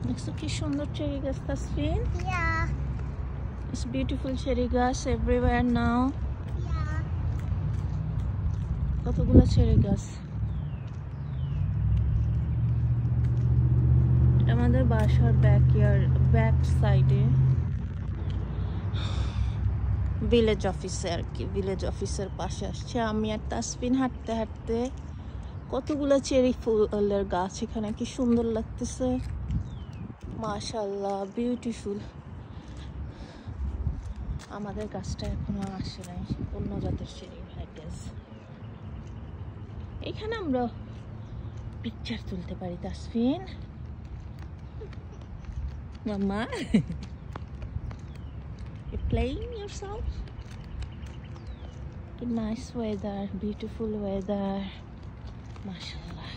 দেখছো কি সুন্দর চেরি গাছ Tasfin? Yeah. It's beautiful cherry grass everywhere now. Yeah. কতগুলো চেরি গাছ। এটা আমাদের বাসার ব্যাক সাইডে ভিলেজ অফিসে আর কি, ভিলেজ অফিসের পাশে আসছে আমি আর তাসফিন হাঁটতে হাঁটতে। কতগুলো চেরি ফুলের গাছ এখানে, কি সুন্দর লাগতেছে, মাশাআল্লাহ, বিউটিফুল। আমাদের গাছটা এখনো আসে নাই, অন্য জাতের চেরি ভ্যারাইটিস। এখানে আমরা পিকচার তুলতে পারি তাসফিন। মাম্মা, you playing yourself? Nice weather, beautiful weather, mashallah.